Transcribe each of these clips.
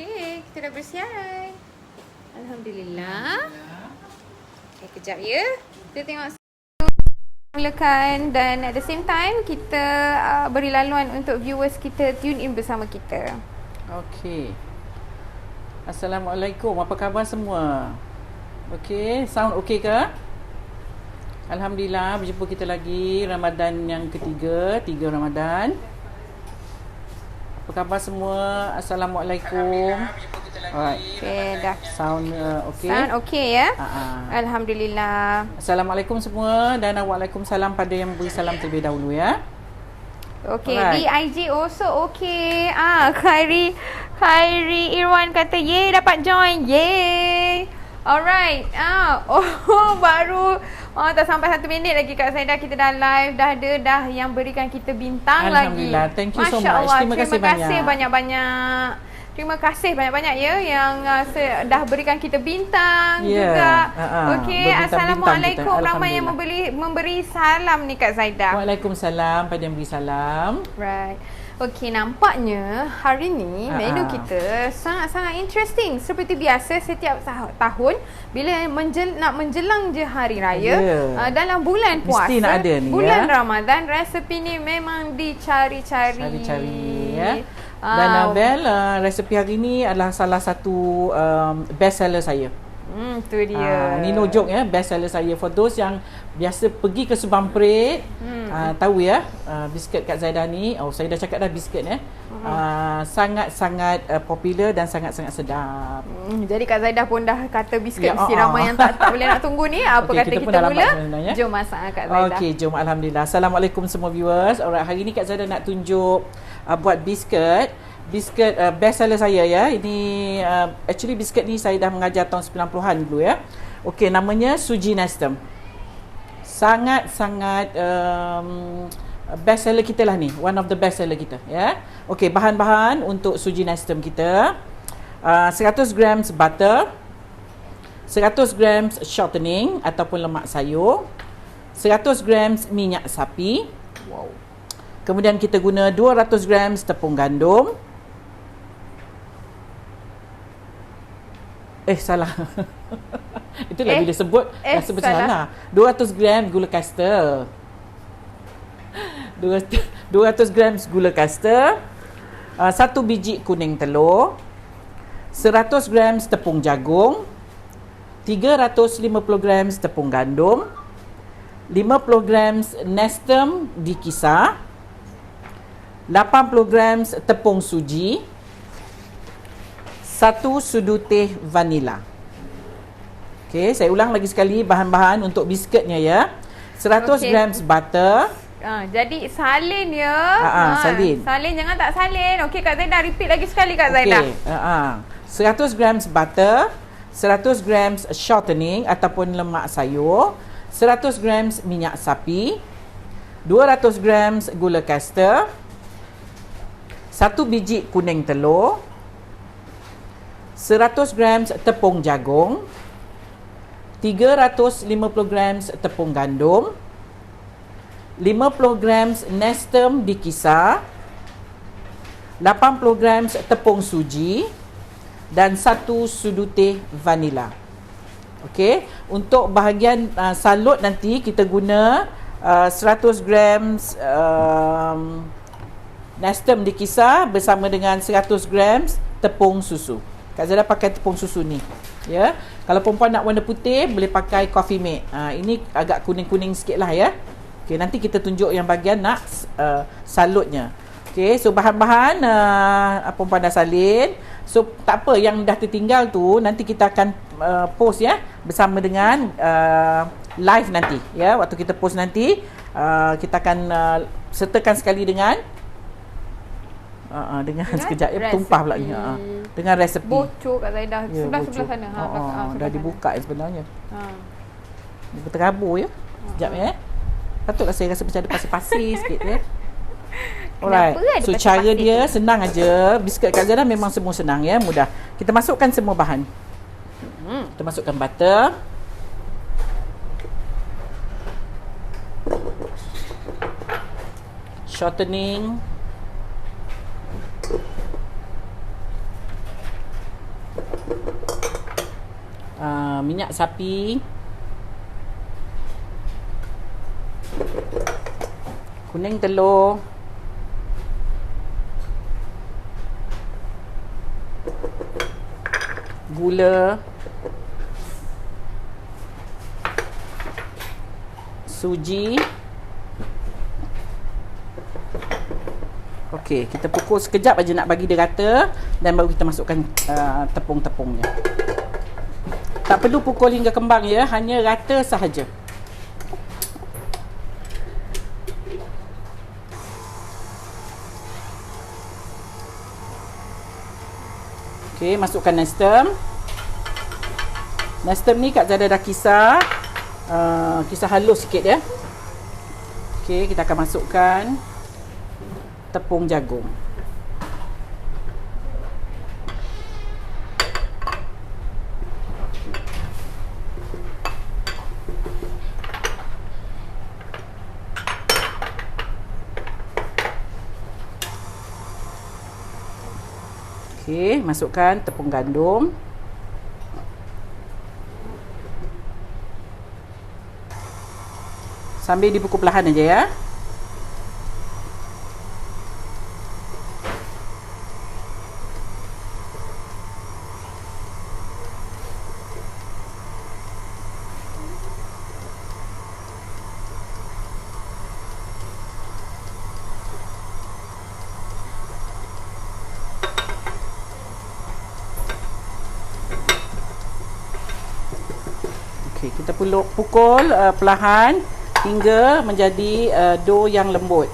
Okey, kita dah bersiap. Alhamdulillah. Okay, kejap ya. Kita tengok mulakan dan at the same time kita beri laluan untuk viewers kita tune in bersama kita. Okey. Assalamualaikum. Apa khabar semua? Okey, sound okey ke? Alhamdulillah, berjumpa kita lagi Ramadan yang ketiga, 3 Ramadan. Apa khabar semua? Assalamualaikum. Alright. Okey, dah. Sound okey. Sound okey ya? Alhamdulillah. Assalamualaikum semua dan waalaikumsalam pada yang beri salam terlebih dahulu ya. Okey, Alright. DIG also okey. Khairi Irwan kata yay dapat join. Yay. Alright. Baru tak sampai 1 minit lagi Kak Zaidah kita dah live, dah yang berikan kita bintang lagi. Alhamdulillah. Thank you so Masya much. Allah. Terima kasih banyak-banyak. Terima kasih banyak-banyak ya yang dah berikan kita bintang juga. Okey, assalamualaikum. Ramai yang memberi salam ni Kak Zaidah. Waalaikumsalam pada yang beri salam. Right. Okey, nampaknya hari ni menu kita sangat-sangat interesting. Seperti biasa setiap tahun bila nak menjelang je hari raya, dalam bulan puasa, mesti nak ada ni, bulan Ramadan, resepi ni memang dicari-cari. Ya. Dan Bel, resepi hari ni adalah salah satu best seller saya. Tu dia. Ni no joke ya, best seller saya. For those yang biasa pergi ke Subang Parade, tahu ya, biskuit Kak Zaidah ni, saya dah cakap dah biskuit ya. Sangat-sangat popular dan sangat-sangat sedap. Jadi Kak Zaidah pun dah kata biskuit mesti ramai yang tak boleh nak tunggu ni. Apa kata kita mula? Jom masak Kak Zaidah. Okey, jom. Alhamdulillah. Assalamualaikum semua viewers. Alright, hari ni Kak Zaidah nak tunjuk buat biskuit best seller saya ya. Ini actually biskuit ni saya dah mengajar tahun 90-an dulu ya. Okey, namanya Suji Nestem. Sangat-sangat best seller kita lah ni. One of the best seller kita ya. Okey, bahan-bahan untuk Suji Nestem kita, 100 grams butter, 100 grams shortening ataupun lemak sayur, 100 grams minyak sapi. Wow. Kemudian kita guna 200 grams tepung gandum. Salah. Itulah bila sebut sebut salah. 200 gram gula caster. 200 grams gula caster. 1 biji kuning telur. 100 grams tepung jagung. 350 grams tepung gandum. 50 grams Nestem dikisar. 80 grams tepung suji. 1 sudu teh vanila. Okey, saya ulang lagi sekali bahan-bahan untuk biskuitnya ya. 100 grams butter. Jadi salin ya. Salin. Salin, jangan tak salin. Okey Kak Zaidah, repeat lagi sekali Kak Zaidah. 100 grams butter, 100 grams shortening ataupun lemak sayur, 100 grams minyak sapi, 200 grams gula caster, 1 biji kuning telur, 100 grams tepung jagung, 350 grams tepung gandum, 50 grams Nestem dikisar, 80 grams tepung suji dan 1 sudu teh vanila. Okey, untuk bahagian salut nanti kita guna 100 grams Nestem dikisar bersama dengan 100 grams tepung susu. Kak Zaidah pakai tepung susu ni ya. Kalau perempuan nak warna putih boleh pakai Coffee Mate. Ini agak kuning-kuning sikit lah ya. Okey, nanti kita tunjuk yang bahagian nak salutnya. Okey, so bahan-bahan perempuan dah salin. So tak apa, yang dah tertinggal tu nanti kita akan post ya bersama dengan live nanti ya. Waktu kita post nanti kita akan sertakan sekali dengan sekejap ya, tumpah pula ni. Dengan resepi. Bocor Kak Zaidah. Sebelah sana. Dah dibuka sebenarnya. Dia berterabur ya. Sekejap ya. Patutlah saya rasa macam ada pasir-pasir sikit ya. Alright. So cara dia senang aja. Biskuit Kak Zaidah memang semua senang ya, mudah. Kita masukkan semua bahan. Kita masukkan butter. Shortening. minyak sapi, kuning telur, gula, suji. Okey, kita pukul sekejap aja nak bagi dia rata dan baru kita masukkan tepung-tepungnya. Tak perlu pukul hingga kembang ya, hanya rata sahaja. Okey, masukkan nestem. Nestem ni Kak Zada dah kisar halus sikit ya. Okey, kita akan masukkan tepung jagung. Okey, masukkan tepung gandum. Sambil dipukul perlahan aja ya. Okey, kita pukul perlahan hingga menjadi dough yang lembut.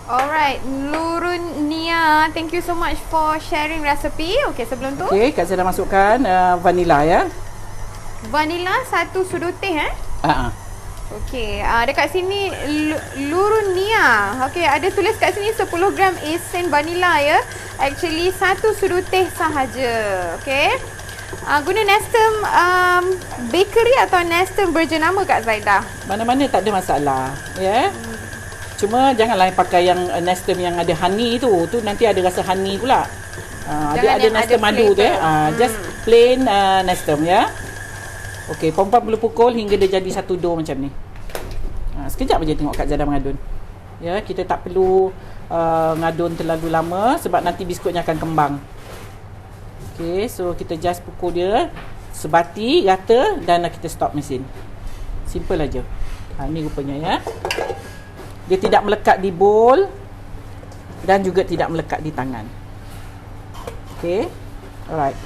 Alright, Nurun Nia, thank you so much for sharing recipe. Okey, sebelum tu, Okey, Kak Zada masukkan vanila ya. vanila 1 sudu teh Okey, dekat sini Nurun Nia. Okey, ada tulis kat sini 10 gram isen vanila ya. Actually 1 sudu teh sahaja. Okey. Guna Nestem bakery atau Nestem berjenama Kak Zaidah? Mana-mana tak ada masalah ya. Cuma janganlah pakai yang Nestem yang ada honey tu nanti ada rasa honey pula. Dia ada Nestem madu tu ya. Just plain Nestem ya. Okey, perempuan perlu pukul hingga dia jadi satu dough macam ni. Sekejap aja tengok Kak Zada mengadun. Ya, kita tak perlu ngadun terlalu lama sebab nanti biskutnya akan kembang. Okey, so kita just pukul dia sebati rata dan kita stop mesin. Simple aja. Ni rupanya ya. Dia tidak melekat di bowl dan juga tidak melekat di tangan. Okey. Alright.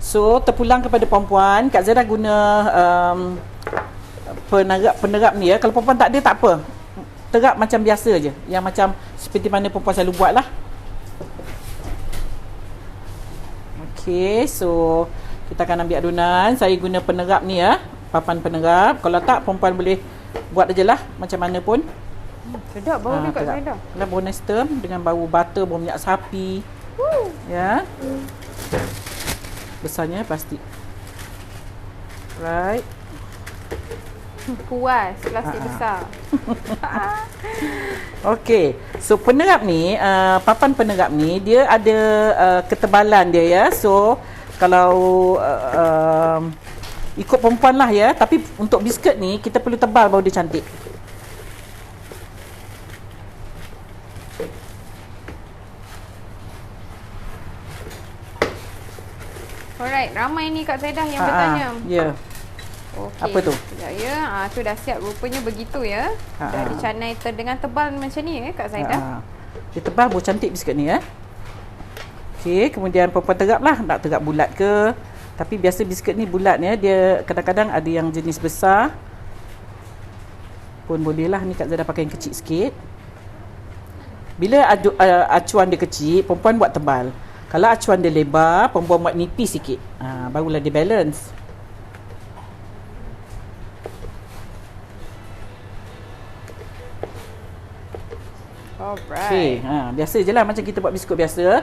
So, terpulang kepada perempuan, Kak Zada guna penerap ni ya. Kalau perempuan tak ada, tak apa. Terap macam biasa je. Yang macam seperti mana perempuan selalu buat lah. Okay, so kita akan ambil adunan. Saya guna penerap ni ya. Papan penerap. Kalau tak, perempuan boleh buat aje lah. Macam mana pun. Sedap bau dia Kak Zada. Kalau bau Nestem dengan bau butter, bau minyak sapi. Ya. Besarnya plastik. Right. Puas, plastik besar. Okey. So penerap ni, papan penerap ni dia ada ketebalan dia ya. So kalau ikut perempuan lah ya. Tapi untuk biskut ni kita perlu tebal baru dia cantik. Alright, ramai ni Kak Zaidah yang bertanya. Ya. Okay. Apa tu? Sekejap ya. Tu dah siap rupanya begitu ya. Dah dicanai dengan tebal macam ni ya Kak Zaidah. Dia tebal baru cantik biskut ni ya. Okey, kemudian perempuan terap lah. Nak terap bulat ke. Tapi biasa biskut ni bulat ya. Dia kadang-kadang ada yang jenis besar. Pun boleh lah. Ni Kak Zada pakai yang kecil sikit. Bila acuan dia kecil, perempuan buat tebal. Kalau acuan dia lebar, perempuan buat nipis sikit. Barulah dia balance. Alright. Okay, biasa je lah macam kita buat biskut biasa.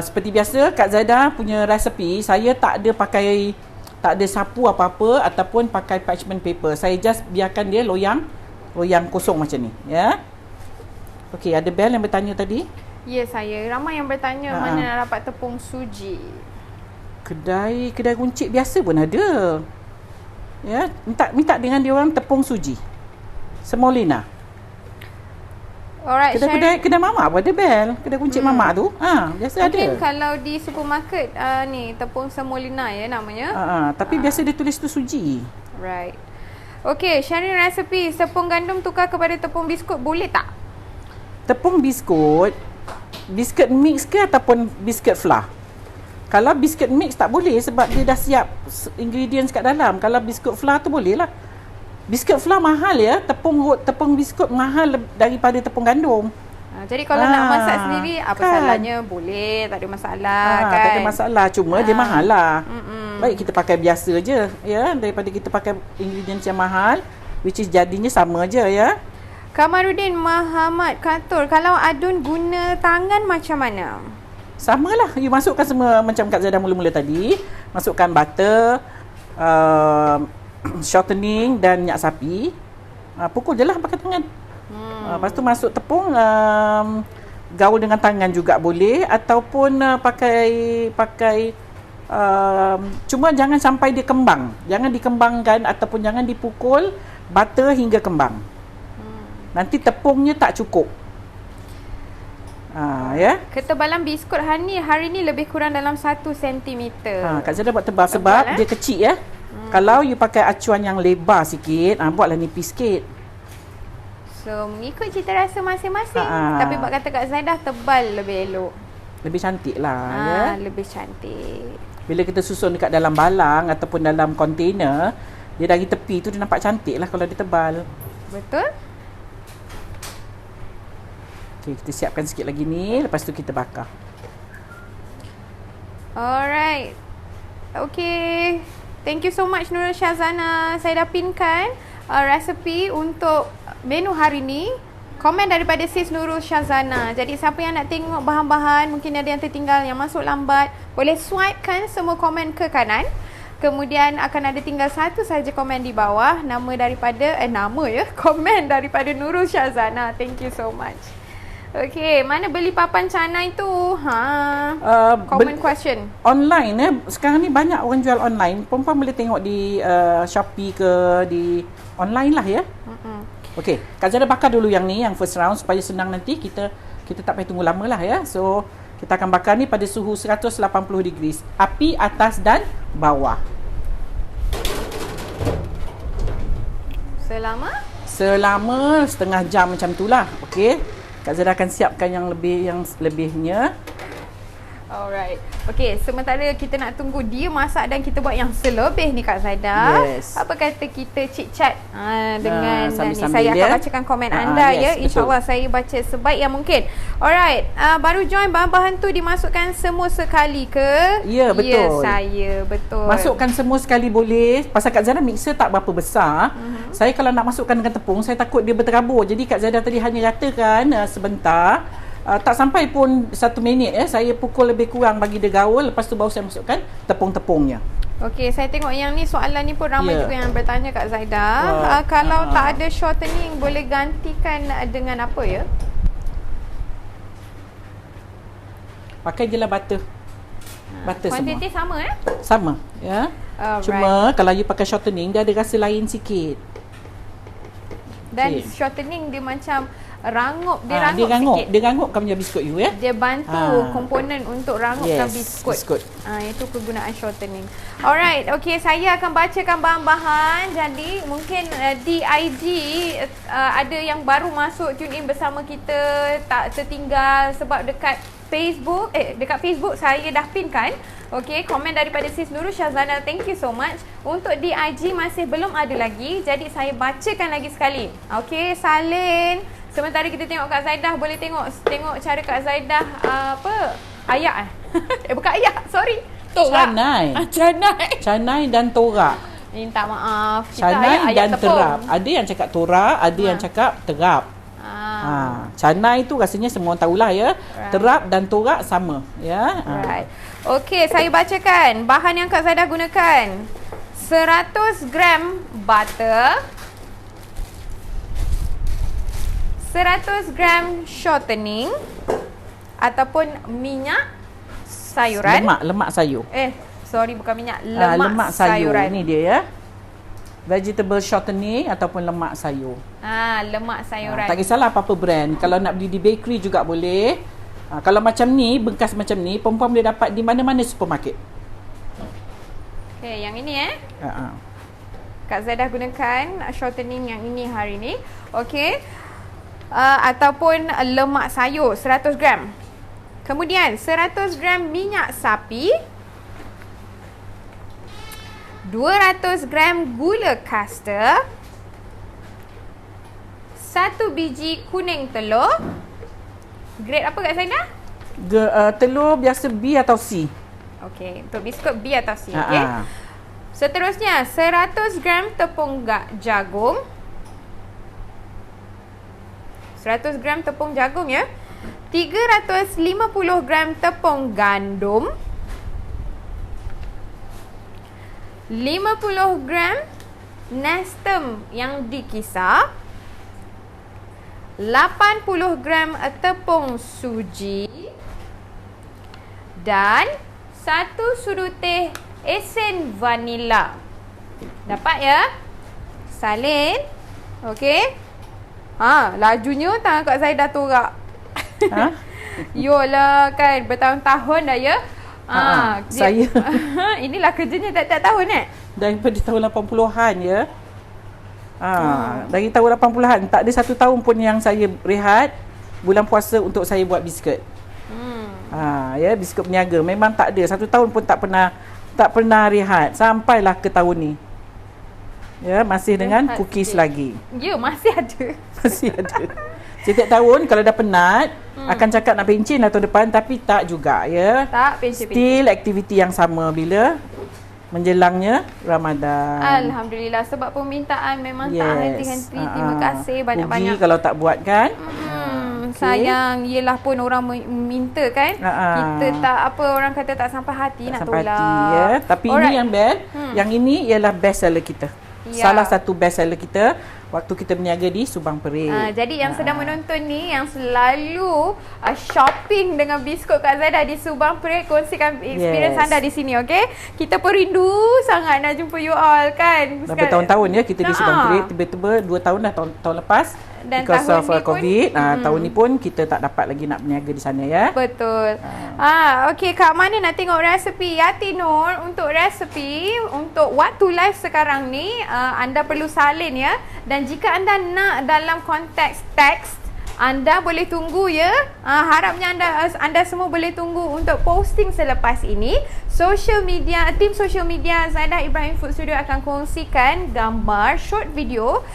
Seperti biasa, Kak Zada punya resepi, saya tak ada sapu apa-apa ataupun pakai parchment paper. Saya just biarkan dia loyang kosong macam ni, ya. Okey, ada Bel yang bertanya tadi. Ya, saya. Ramai yang bertanya mana nak dapat tepung suji. Kedai runcit biasa pun ada. Ya, minta dengan dia orang tepung suji. Semolina. Alright, Kedai mamak pun ada Bel. Kedai runcit mamak tu. Biasa mungkin ada. kalau di supermarket ni tepung semolina ya namanya. Tapi biasa dia tulis tu suji. Right. Okey, sharing resepi tepung gandum tukar kepada tepung biskut boleh tak? Tepung biskut mix ke ataupun biskut flour? Kalau biskut mix tak boleh sebab dia dah siap ingredients kat dalam. Kalau biskut flour tu boleh lah. Biskut flour mahal ya. Tepung biskut mahal daripada tepung gandum. Jadi kalau nak masak sendiri apa salahnya? Boleh, tak ada masalah kan. Tak ada masalah, cuma dia mahal lah. Baik kita pakai biasa je ya, daripada kita pakai ingredients yang mahal, which is jadinya sama je ya. Kamaruddin Muhammad Katur, kalau adun guna tangan macam mana? Sama lah, you masukkan semua macam Kak Zaidah mula-mula tadi. Masukkan butter, shortening dan minyak sapi. Pukul je lah pakai tangan. Lepas tu masuk tepung, gaul dengan tangan juga boleh. Ataupun pakai cuma jangan sampai dia kembang. Jangan dikembangkan ataupun jangan dipukul butter hingga kembang. Nanti tepungnya tak cukup. Ya. Ketebalan biskut hari ni lebih kurang dalam 1 cm. Kak Zaidah buat tebal sebab dia kecil ya. Kalau you pakai acuan yang lebar sikit, buatlah nipis sikit. So mengikut cita rasa masing-masing. Tapi buat kata Kak Zaidah tebal lebih elok. Lebih cantik lah ya. Lebih cantik. Bila kita susun dekat dalam balang ataupun dalam kontainer, dia dari tepi tu dia nampak cantik lah kalau dia tebal. Betul. Okay, kita siapkan sikit lagi ni. Lepas tu kita bakar. Alright. Okay. Thank you so much Nurul Syazana. Saya dah pinkan resepi untuk menu hari ni. Komen daripada Sis Nurul Syazana. Jadi siapa yang nak tengok bahan-bahan, mungkin ada yang tertinggal, yang masuk lambat, boleh swipe kan semua komen ke kanan. Kemudian akan ada tinggal satu saja komen di bawah. Komen daripada Nurul Syazana. Thank you so much. Okay, mana beli papan canai tu? Common question. Online sekarang ni banyak orang jual online. Perempuan boleh tengok di Shopee ke, di online lah ya. Okay, Kak Zaidah bakar dulu yang ni, yang first round supaya senang nanti kita tak payah tunggu lama lah ya. So, kita akan bakar ni pada suhu 180 degrees. Api atas dan bawah. Selama setengah jam macam tu lah. Okay. Kak Zaidah akan siapkan yang lebihnya. Alright. Okay, sementara kita nak tunggu dia masak dan kita buat yang selebih ni Kak Zaidah. Yes. Apa kata kita chit-chat dengan sambil-sambil ni. Saya akan bacakan komen anda ya. InsyaAllah saya baca sebaik yang mungkin. Alright. Baru join, bahan-bahan tu dimasukkan semua sekali ke? Ya, betul. Ya, betul. Masukkan semua sekali boleh. Pasal Kak Zaidah mixer tak berapa besar. Saya kalau nak masukkan dengan tepung, saya takut dia berterabur. Jadi Kak Zaidah tadi hanya ratakan sebentar. Tak sampai pun 1 minit saya pukul lebih kurang bagi dia gaul. Lepas tu baru saya masukkan tepung-tepungnya. Okey, saya tengok yang ni soalan ni pun ramai juga yang bertanya Kak Zaidah. Kalau tak ada shortening boleh gantikan dengan apa ya? Pakai je lah butter. Butter kuantiti semua. sama Sama ya. Cuma kalau you pakai shortening dia ada rasa lain sikit. Dan shortening dia macam rangup, dia sikit. Dia rangupkan punya biskut you ya. Dia bantu komponen untuk rangupkan biskut. Itu kegunaan shortening. Alright, okay, saya akan bacakan bahan-bahan. Jadi mungkin di IG ada yang baru masuk tune in bersama kita, tak tertinggal sebab dekat Facebook saya dah pinkan. Okay, komen daripada Sis Nurul Syazana. Thank you so much. Untuk di IG masih belum ada lagi. Jadi saya bacakan lagi sekali. Okay, salin. Sementara kita tengok Kak Zaidah, boleh tengok cara Kak Zaidah ayak bukan ayak, sorry. Torak. Canai dan torak. Minta maaf. Canai dan terap. Ada yang cakap torak, ada yang cakap terap. Canai tu rasanya semua orang tahulah ya. Right. Terap dan torak sama ya. Right. Okey, saya bacakan bahan yang Kak Zaidah gunakan. 100 gram butter, 100 gram shortening ataupun minyak sayuran. Lemak sayur. Sorry, bukan minyak, lemak sayur. sayuran. Ni dia ya. Vegetable shortening ataupun lemak sayur. Lemak sayuran. Tak kisahlah apa-apa brand. Kalau nak beli di bakery juga boleh. Kalau macam ni, bengkas macam ni, perempuan boleh dapat di mana-mana supermarket. Okey, yang ini Kak Zaidah gunakan shortening yang ini hari ni. Okey. Ataupun lemak sayur 100 gram. Kemudian 100 gram minyak sapi, 200 gram gula caster, 1 biji kuning telur. Grade apa Kak Zaidah? Telur biasa B atau C. Okey, untuk biskut B atau C. Okey. Seterusnya 100 gram tepung jagung. 100 gram tepung jagung ya. 350 gram tepung gandum. 50 gram Nestem yang dikisar. 80 gram tepung suji. Dan 1 sudu teh esen vanila. Dapat ya? Salin. Okey. Lajunya tangan Kak Zaidah torak. Yolah kan, bertahun-tahun dah ya. Saya inilah kerjanya tiap-tiap tahun daripada tahun 80-an ya. Dari tahun 80-an tak ada satu tahun pun yang saya rehat bulan puasa untuk saya buat biskut. Ya, biskut peniaga memang tak ada satu tahun pun tak pernah rehat sampailah ke tahun ni. Ya, masih dengan cookies lagi. Ya, masih ada. Masih ada. Setiap tahun kalau dah penat akan cakap nak pencin lah tahun depan, tapi tak juga ya. Tak pencin. Still aktiviti yang sama bila menjelangnya Ramadan. Alhamdulillah, sebab permintaan memang tak henti-henti. Terima kasih banyak-banyak. Rugi kalau tak buat kan. Sayang, yelah pun orang minta kan. Kita tak orang kata tak sampai hati nak sampai tolak. Hati, ya. Tapi ini yang best. Yang ini ialah best seller kita. Salah satu best seller kita waktu kita berniaga di Subang Perik. Jadi yang sedang menonton ni, yang selalu shopping dengan biskut Kak Zaidah di Subang Perik, kongsikan experience anda di sini, okey? Kita pun rindu sangat nak jumpa you all kan. Dah bertahun-tahun ya kita di Subang Perik, tiba-tiba 2 tahun dah tahun lepas. Dan because of COVID, tahun ni pun kita tak dapat lagi nak berniaga di sana ya. Betul. Okey, kat mana nak tengok resepi Yati Nur untuk resepi untuk waktu live sekarang ni, anda perlu salin ya. Dan jika anda nak dalam konteks teks, anda boleh tunggu ya. Harapnya anda semua boleh tunggu untuk posting selepas ini. Tim social media Zaidah Ibrahim Food Studio akan kongsikan gambar short video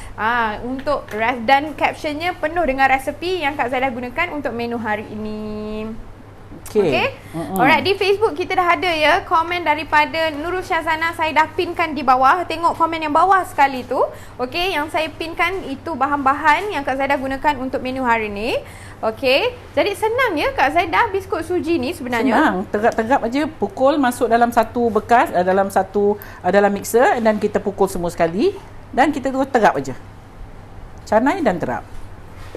untuk dan captionnya penuh dengan resepi yang Kak Zaidah gunakan untuk menu hari ini. Okay. Alright, di Facebook kita dah ada ya komen daripada Nurul Syazana. Saya dah pinkan di bawah. Tengok komen yang bawah sekali tu. Okay, yang saya pinkan itu bahan-bahan yang Kak Zaidah gunakan untuk menu hari ni. Okay, jadi senang ya Kak Zaidah biskut suji ni sebenarnya. Senang, tegap-tegap aja pukul masuk dalam satu bekas, dalam mixer, dan kita pukul semua sekali dan kita terus terap aja. Canai dan terap.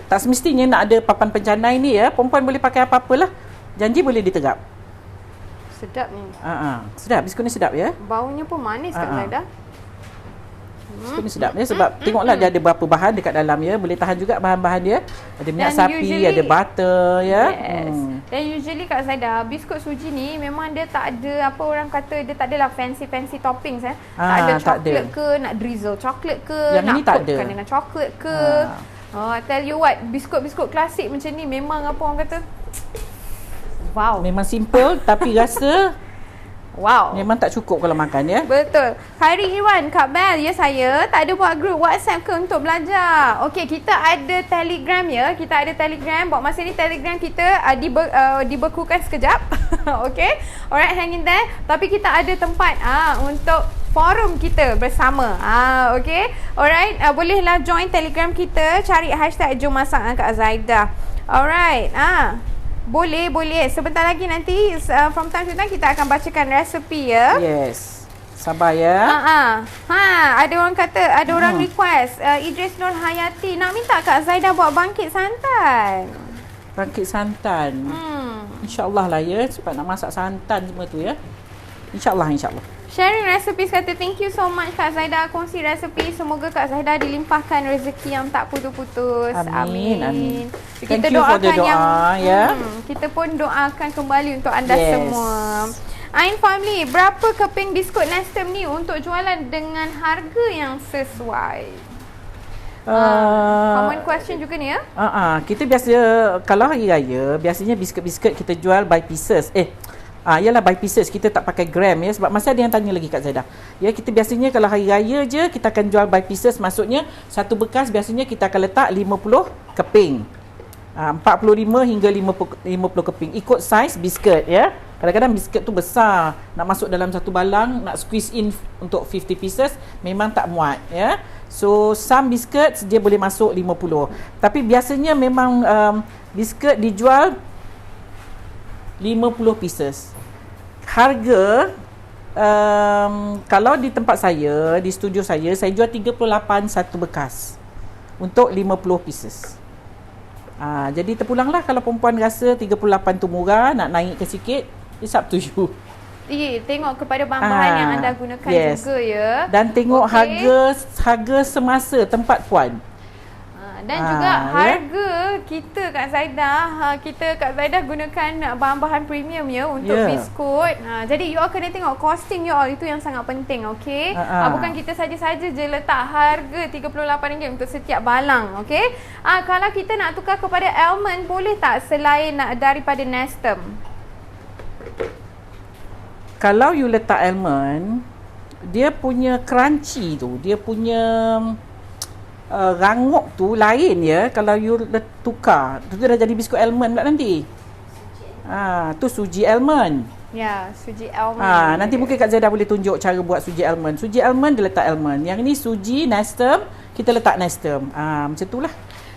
Tak semestinya nak ada papan pencanai ni ya. Perempuan boleh pakai apa-apalah. Janji boleh diterap. Sedap ni. Sedap, biskut ni sedap ya. Baunya pun manis Kak Zaidah. Biskut ni sedap ya, sebab tengoklah dia ada berapa bahan dekat dalam ya. Boleh tahan juga bahan-bahan dia. Ada minyak sapi, ada butter ya. Dan usually Kak Zaidah, biskut suji ni memang dia tak ada apa orang kata, dia tak adalah fancy toppings tak ada coklat ke, nak drizzle coklat ke, yang nak coatkan dengan coklat ke. Tell you what, biskut-biskut klasik macam ni memang apa orang kata, wow. Memang simple tapi rasa wow. Memang tak cukup kalau makan ya. Betul. Khairi Irwan, Kak Bel, ya saya tak ada buat grup WhatsApp ke untuk belajar. Okey, kita ada Telegram ya. Kita ada Telegram. Buat masa ni Telegram kita dibekukan sekejap. Okey. Alright, hang in there. Tapi kita ada tempat untuk forum kita bersama. Okey. Alright, bolehlah join Telegram kita, cari hashtag Jom Masak dengan Kak Zaidah. Alright. Boleh. Sebentar lagi nanti from time to time kita akan bacakan resepi ya. Yes. Sabar ya. Ada orang kata, ada orang request Idris Nur Hayati nak minta Kak Zaidah buat bangkit santan. Bangkit santan. InsyaAllah lah ya, sebab nak masak santan semua tu ya. InsyaAllah. Sharing recipes kata thank you so much Kak Zaidah kongsi resepi. Semoga Kak Zaidah dilimpahkan rezeki yang tak putus-putus. Amin. Kita Thank you for the doa, kita pun doakan kembali untuk anda semua. Ain family, berapa keping biskut Nestum ni untuk jualan dengan harga yang sesuai? Common question juga ni ya. Kita biasa kalau hari raya biasanya biskut-biskut kita jual by pieces. Yalah by pieces, kita tak pakai gram ya, sebab masih ada yang tanya lagi Kak Zaidah. Ya, kita biasanya kalau hari raya je kita akan jual by pieces, maksudnya satu bekas biasanya kita akan letak 50 keping. 45 hingga 50 keping ikut saiz biskut ya. Kadang-kadang biskut tu besar, nak masuk dalam satu balang, nak squeeze in untuk 50 pieces memang tak muat ya. So some biscuits dia boleh masuk 50. Tapi biasanya memang biskut dijual 50 pieces. Harga kalau di tempat saya, di studio saya jual 38 satu bekas untuk 50 pieces. Jadi terpulanglah kalau perempuan rasa 38 tu murah, nak naikkan sikit, it's up to you. Tengok kepada bahan-bahan yang anda gunakan juga ya. Dan tengok harga semasa tempat puan. Dan juga harga kita Kak Zaidah, Kak Zaidah gunakan bahan-bahan premium ya untuk biskut. Jadi you all kena tengok costing you all, itu yang sangat penting, okey? Bukan kita saja-saja je letak harga RM38 untuk setiap balang, okey? Kalau kita nak tukar kepada almond, boleh tak selain daripada Nestum? Kalau you letak almond, dia punya crunchy tu, dia punya rangup tu lain ya. Kalau you tukar, tu dah jadi biskut almond pula nanti. Tu suji almond. Ya, suji almond. Nanti mungkin Kak Zaidah boleh tunjuk cara buat suji almond. Suji almond dia letak almond. Yang ni suji Nestum, kita letak Nestum. Macam itulah.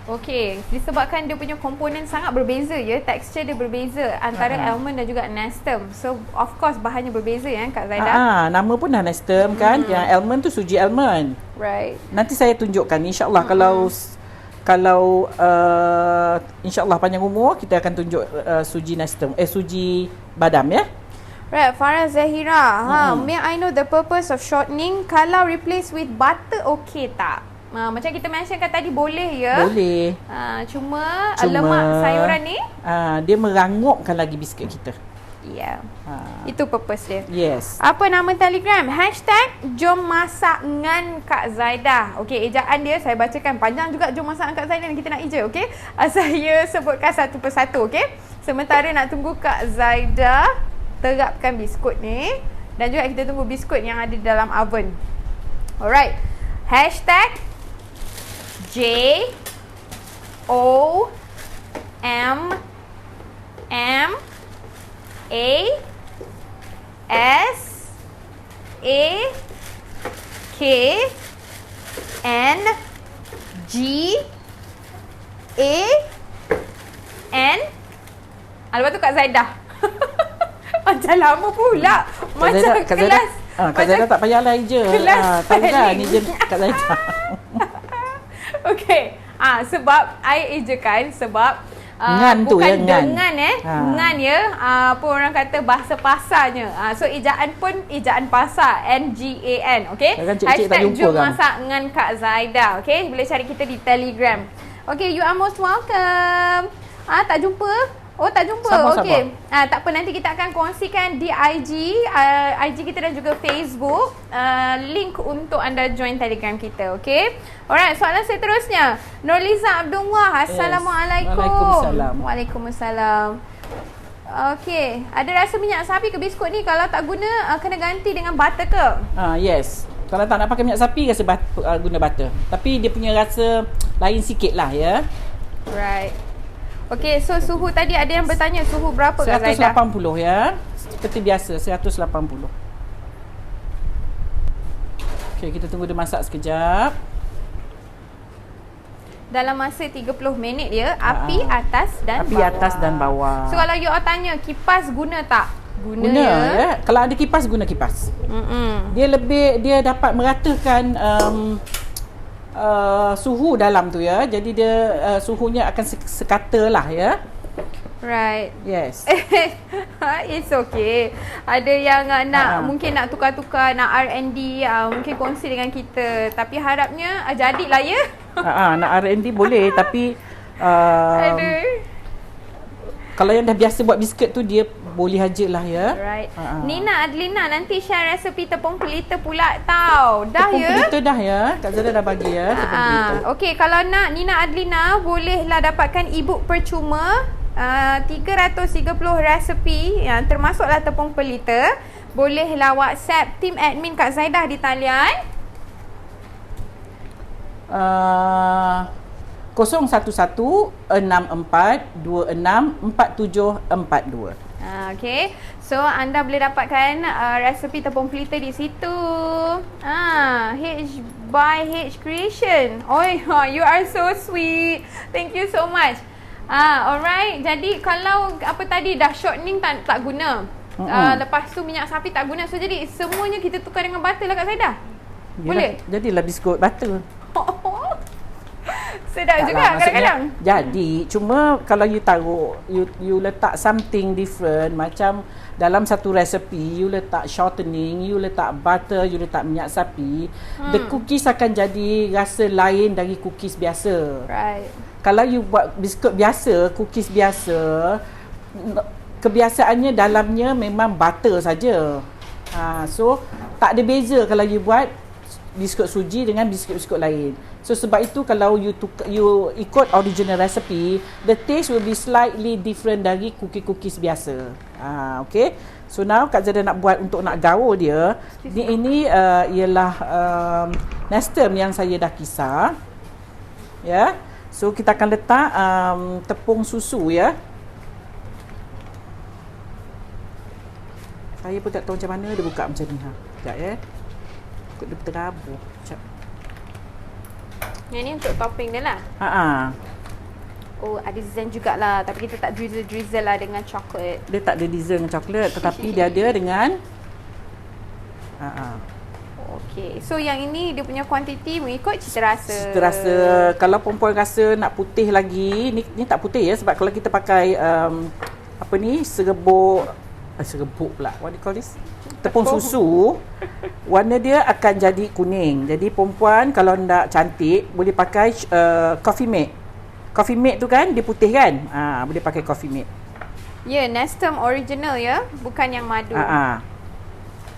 Okey, disebabkan dia punya komponen sangat berbeza ya, tekstur dia berbeza antara almond dan juga Nestum. So of course bahannya berbeza ya Kak Zaidah. Nama pun dah Nestum kan. Yang almond tu suji almond. Right. Nanti saya tunjukkan insya-Allah kalau insya-Allah panjang umur kita akan tunjuk suji Nestum, suji badam ya. Right, Farah Zahira. May I know the purpose of shortening? Kalau replace with butter okey tak? Macam kita mentionkan tadi boleh ya. Boleh. Cuma lemak sayuran ni dia merangupkan lagi biskut kita. Ya. Itu purpose dia. Yes. Apa nama Telegram? #Jom Masak ngan Kak Zaidah. Okey, ejaan dia saya bacakan panjang juga, Jom Masak ngan Kak Zaidah, kita nak eja, okey? Saya sebutkan satu persatu, okey? Sementara nak tunggu Kak Zaidah terapkan biskut ni, dan juga kita tunggu biskut yang ada dalam oven. Alright. JOMASAKNGAN. Lepas tu Kak Zaidah. Macam lama pula. Macam kelas. Kak Zaidah tak payahlah je. Tahu dah ni je Kak Zaidah. Okey. Sebab I ejakan sebab ngan tu bukan ya, dengan ngan ya. Apa orang kata bahasa pasarnya. So ejaan pun ejaan pasar, NGAN, okey. #Jom Masak ngan Kak Zaidah, okey. Boleh cari kita di Telegram. Okey, you are most welcome. Tak jumpa? Oh, tak jumpa. Okey. Tak apa, nanti kita akan kongsikan di IG kita dan juga Facebook link untuk anda join Telegram kita, okey? Alright, soalan seterusnya. Nurliza Abdullah, Assalamualaikum. Waalaikumsalam. Okey, ada rasa minyak sapi ke biskut ni? Kalau tak guna kena ganti dengan butter ke? Yes. Kalau tak nak pakai minyak sapi rasa guna butter. Tapi dia punya rasa lain sikit lah ya. Right. Okey, so suhu tadi ada yang bertanya suhu berapa Kak Zaidah? 180 ya. Seperti biasa 180. Okey, kita tunggu dia masak sekejap. Dalam masa 30 minit ya, api atas dan api bawah. Atas dan bawah. So kalau you all tanya kipas guna tak? Guna ya. Kalau ada kipas, guna kipas. Dia dapat meratakan suhu dalam tu ya. Jadi dia suhunya akan sekata lah ya. Right. Yes. It's okay. Ada yang mungkin nak tukar-tukar, nak R&D, mungkin kongsi dengan kita. Tapi harapnya jadilah ya. Nak R&D boleh tapi kalau yang dah biasa buat biskut tu dia boleh hajalah ya. Right. Nina Adlina nanti share resepi tepung pelita pula tau. Dah tepung ya. Tepung pelita dah ya. Kak Zara dah bagi ya tepung pelita. Okey, kalau nak Nina Adlina bolehlah dapatkan e-book percuma 330 resepi yang termasuklah tepung pelita. Bolehlah WhatsApp tim admin Kak Zaidah di talian 011-6426-4742. Okay. So anda boleh dapatkan resepi tepung pelita di situ. H by H Creation. Oi, you are so sweet. Thank you so much. Alright. Jadi kalau apa tadi dah shortening tak guna. Lepas tu minyak sapi tak guna. So jadi semuanya kita tukar dengan butter lah Kak Zaidah. Boleh? Jadilah biskut butter. Sedap juga kadang-kadang. Jadi cuma kalau you taruh you letak something different, macam dalam satu resepi you letak shortening, you letak butter, you letak minyak sapi, the cookies akan jadi rasa lain dari cookies biasa. Right. Kalau you buat biskut biasa, cookies biasa, kebiasaannya dalamnya memang butter saja. So tak ada beza kalau you buat biskut suji dengan biskut-biskut lain. So sebab itu kalau you ikut original recipe, the taste will be slightly different dari cookies biasa. Okay. So now Kak Zara nak buat untuk nak gaul dia. Ini ialah nestem yang saya dah kisar. Ya. So kita akan letak tepung susu ya. Saya pun tak tahu macam mana dia buka macam ni. Sekejap ya. Dia terabur. Sekejap. Yang ni untuk topping dia lah. Oh, ada design jugalah. Tapi kita tak drizzle lah dengan coklat. Dia tak ada design dengan coklat, tetapi dia ada dengan Okay. So yang ini dia punya kuantiti mengikut cita rasa. Cita rasa. Kalau perempuan rasa nak putih lagi, ni tak putih ya, sebab kalau kita pakai serbuk pula. What do you call this? Tepung susu, warna dia akan jadi kuning. Jadi perempuan kalau nak cantik boleh pakai Coffee Mate. Coffee Mate tu kan dia putih kan? Boleh pakai Coffee Mate. Ya, Nestem original ya, bukan yang madu.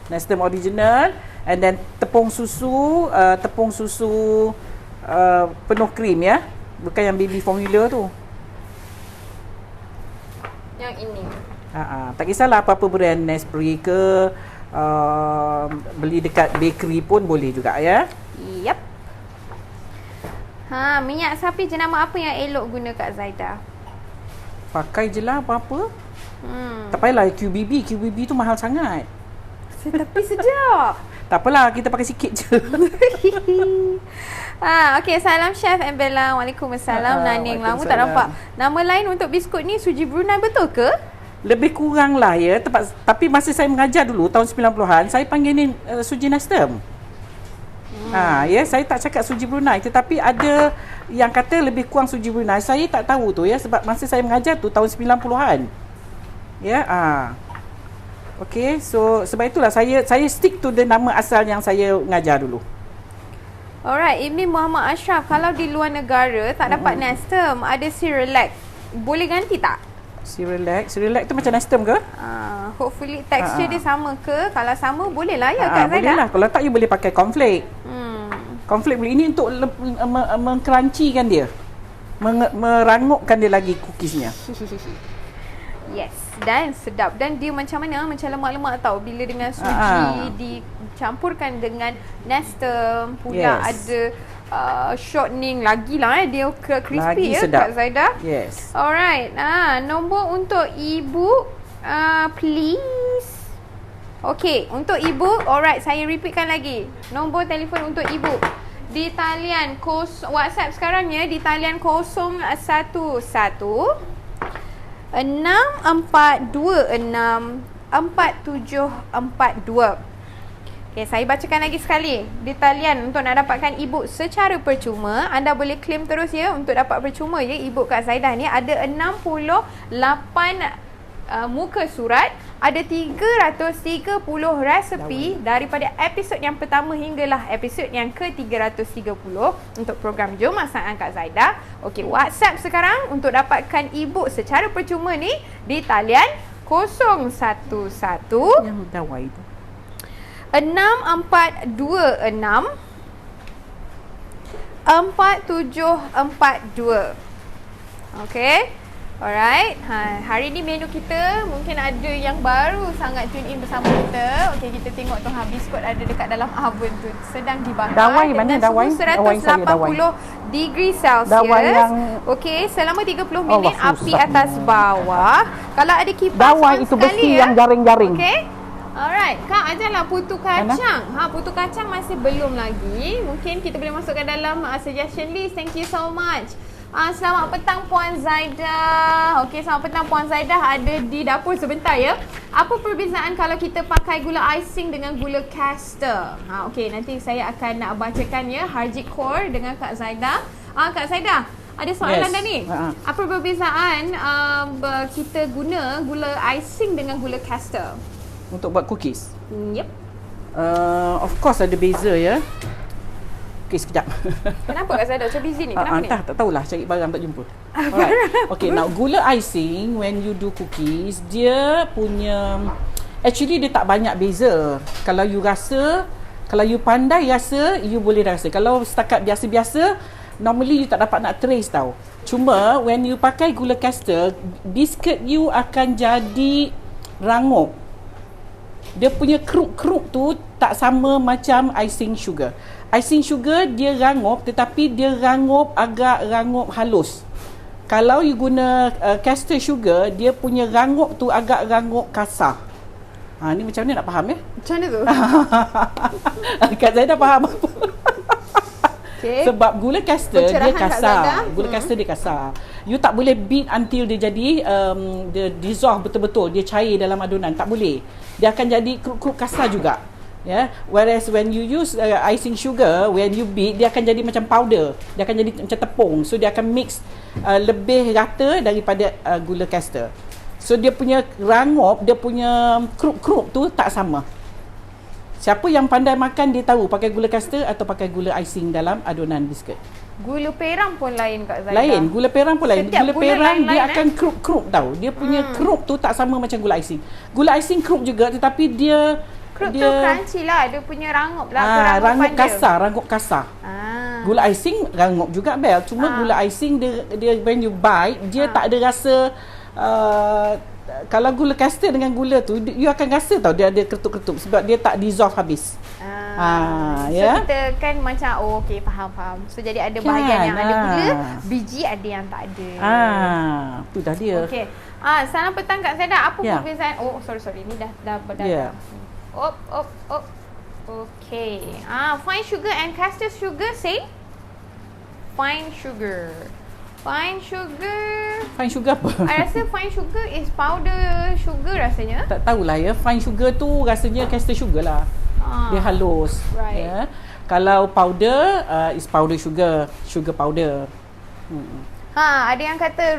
Nestem original, and then tepung susu penuh krim ya. Bukan yang baby formula tu. Yang ini. Tak kisahlah apa-apa brand, Nestle ke, beli dekat bakery pun boleh juga ya. Yep. Minyak sapi jenama apa yang elok guna Kak Zaidah? Pakai je lah apa-apa. Tak payahlah QBB tu mahal sangat. Tapi sedap. Tak apalah, kita pakai sikit je. Okay, salam Chef Embella. Waalaikumsalam. Naning, lama tak nampak. Nama lain untuk biskut ni Suji Brunei, betul ke? Lebih kurang lah ya. Tapi masa saya mengajar dulu tahun 90-an, saya panggil ni Suji Nestem. Ya, saya tak cakap Suji Brunei, tetapi ada yang kata lebih kurang Suji Brunei. Saya tak tahu tu ya, sebab masa saya mengajar tu tahun 90-an. Ya, okay, so sebab itulah saya stick to the nama asal yang saya mengajar dulu. Alright, ini Muhammad Ashraf. Kalau di luar negara tak dapat Nestem, ada Cerelac. Boleh ganti tak? Cerelac tu macam Nestem ke? Hopefully tekstur dia sama ke? Kalau sama boleh lah ya Kak Zaidah. Boleh lah. Kalau tak you boleh pakai cornflake. Cornflake boleh. Ini untuk mengcrunchykan dia, merangupkan dia lagi cookiesnya. Yes, dan sedap. Dan dia macam mana? Macam lemak-lemak tau. Bila dengan suji dicampurkan dengan Nestem pula, ada shortening lagi lah dia crispy ya sedap. Kak Zaidah. Yes. Alright. Nombor untuk ibu please. Okay, untuk ibu, alright, saya repeatkan lagi. Nombor telefon untuk ibu di talian WhatsApp sekarang ya, di talian 011 642 4742. Okay, saya bacakan lagi sekali. Di talian untuk nak dapatkan e-book secara percuma, anda boleh claim terus ya untuk dapat percuma ya e-book Kak Zaidah ni. Ada 68 muka surat, ada 330 resepi daripada episod yang pertama hinggalah episod yang ke-330 untuk program Jom Masakan Kak Zaidah. Okey, WhatsApp sekarang untuk dapatkan e-book secara percuma ni di talian 011 yang dawai tu 6426 4742. Okey. Alright, hari ni menu kita mungkin ada yang baru sangat tune in bersama kita. Okey, kita tengok tu biskut ada dekat dalam oven tu sedang dibakar. Dawai mana dawai? Suhu 180 degree Celsius. Dawai yang okey, selama 30 minit api atas bawah. Kalau ada kipas dawai itu besi yang jaring-jaring. Okey. Alright, Kak ajarlah putu kacang. Putu kacang masih belum lagi. Mungkin kita boleh masukkan dalam suggestion list. Thank you so much. Selamat petang Puan Zaidah. Okey, selamat petang Puan Zaidah ada di dapur sebentar ya. Apa perbezaan kalau kita pakai gula icing dengan gula caster? Okey, nanti saya akan nak bacakan ya Harjit Kaur dengan Kak Zaidah. Kak Zaidah, ada soalan dah ni. Apa perbezaan kita guna gula icing dengan gula caster? Untuk buat cookies? Yep. Of course ada beza ya. Okey, sekejap. Kenapa Kak Zaidah macam busy ni? Kenapa ni? Tak tahulah, cari barang tak jumpa. Alright. Okey, now gula icing when you do cookies, dia punya actually dia tak banyak beza. Kalau you rasa, kalau you pandai rasa, you boleh rasa. Kalau setakat biasa-biasa, normally you tak dapat nak trace tau. Cuma when you pakai gula caster, biscuit you akan jadi rangup. Dia punya keruk-keruk tu tak sama macam icing sugar. Icing sugar dia rangup, tetapi dia rangup agak rangup halus. Kalau you guna caster sugar, dia punya rangup tu agak rangup kasar. Ni macam mana nak faham ya? Macam mana tu? Kak Zaidah faham apa? Okay. Sebab gula caster dia kasar. Gula caster dia kasar. You tak boleh beat until dia jadi dia dissolve betul-betul, dia cair dalam adunan, tak boleh. Dia akan jadi keruk-keruk kasar juga. Ya, whereas when you use icing sugar, when you beat, dia akan jadi macam powder. Dia akan jadi macam tepung. So dia akan mix lebih rata daripada gula caster. So dia punya rangup, dia punya keruk-keruk tu tak sama. Siapa yang pandai makan dia tahu pakai gula caster atau pakai gula icing dalam adunan biskuit. Gula perang pun lain Kak Zaidah. Lain, gula perang pun lain. Setiap Gula perang lain, dia akan keruk-keruk tau. Dia punya keruk tu tak sama macam gula icing. Gula icing keruk juga, tetapi dia keruk tu crunchy lah, dia punya rangup lah. Rangup kasar, rangup kasar. Gula icing rangup juga Bel. Cuma gula icing dia when you bite, dia tak ada rasa kalau gula caster dengan gula tu, you akan rasa tau dia ada ketuk-ketuk sebab dia tak dissolve habis. So kita kan macam okey, faham. So jadi ada bahagian yang ada gula, biji ada yang tak ada. Tu dah dia. Okey. Selamat petang Kak Zaidah. Apa perbezaan? Sorry. Ni dah. Op. Okey. Fine sugar and caster sugar same? Fine sugar apa? I rasa fine sugar is powder sugar rasanya. Tak tahulah ya. Fine sugar tu rasanya caster sugar lah. Dia halus. Right. Ya. Kalau powder is powder sugar powder. Ada yang kata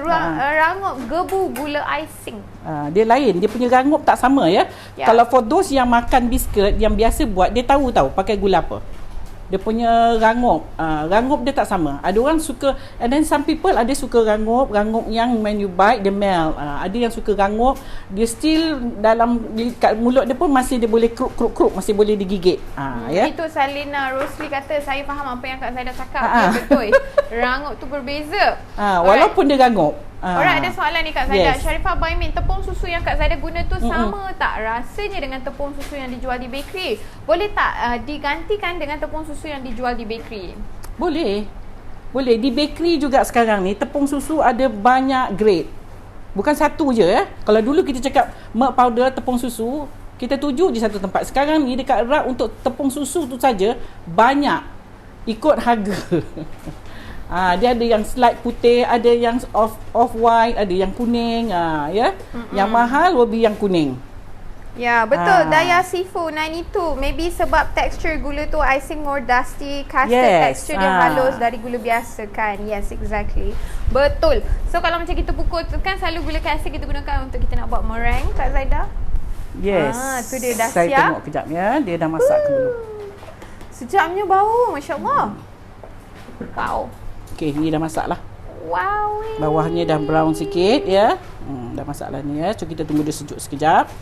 rangup gebu gula icing. Dia lain. Dia punya rangup tak sama ya. Kalau for those yang makan biskuit yang biasa buat, dia tahu pakai gula apa. Dia punya rangup dia tak sama. Ada orang suka, and then some people ada suka rangup yang when you bite dia melt. Ada yang suka rangup dia still dalam kat mulut dia pun masih dia boleh kruk, masih boleh digigit. Itu Salina Rosli kata saya faham apa yang Kak Zaidah cakap. Betul. Rangup tu berbeza. Walaupun dia rangup. Alright, ada soalan ni Kak Zaidah. Sharifah Baimin, tepung susu yang Kak Zaidah guna tu sama tak rasanya dengan tepung susu yang dijual di bakery? Boleh tak digantikan dengan tepung susu yang dijual di bakery? Boleh. Di bakery juga sekarang ni tepung susu ada banyak grade. Bukan satu je ya. Kalau dulu kita cakap milk powder, tepung susu, kita tuju je satu tempat. Sekarang ni dekat rak untuk tepung susu tu saja banyak. Ikut harga. Dia ada yang slide putih, ada yang off white, ada yang kuning, ya. Yang mahal will be yang kuning. Ya, betul. Daya Sifu 92. Maybe sebab tekstur gula tu icing more dusty, custard tekstur dia halus dari gula biasa kan. Yes, exactly. Betul. So kalau macam kita pukul tu kan selalu gula custard kita gunakan untuk kita nak buat meringue, Kak Zaida. Yes. Tu dia dah Saya siap. tengok kejap ya. Dia dah masak dulu. Sejapnya bau, masya-Allah. Wow. Okey, ni dah masak lah. Wow. Bawahnya dah brown sikit ya. Dah masak lah ni ya. So kita tunggu dia sejuk sekejap.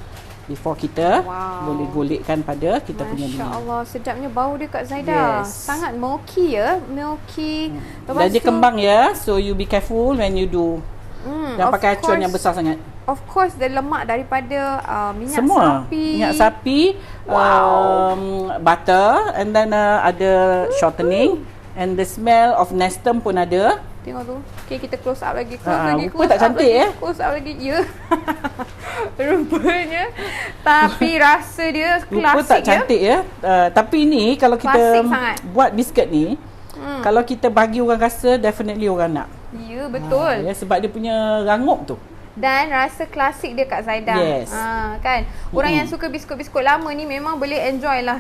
Before kita boleh golekkan pada kita punya ni. Masya-Allah, sedapnya bau dia Kak Zaida. Yes. Sangat milky ya, milky. Dan dia kembang ya. So you be careful when you do. Jangan pakai acuan yang besar sangat. Of course, dia lemak daripada minyak Semua. sapi. Minyak sapi, butter, and then ada shortening, and the smell of nestum pun ada. Tengok tu. Okay, kita close up lagi. Close lagi. Rupa tak cantik ya? Close up lagi. Ya. Rupanya. Tapi rasa dia klasik ya. Rupa tak cantik ya. Tapi ni kalau kita buat biscuit ni, kalau kita bagi orang rasa, definitely orang nak. Ya, betul. Ya, sebab dia punya rangup tu. Dan rasa klasik dia Kak Zaida. Yes. Kan. Orang yang suka biskut-biskut lama ni memang boleh enjoy lah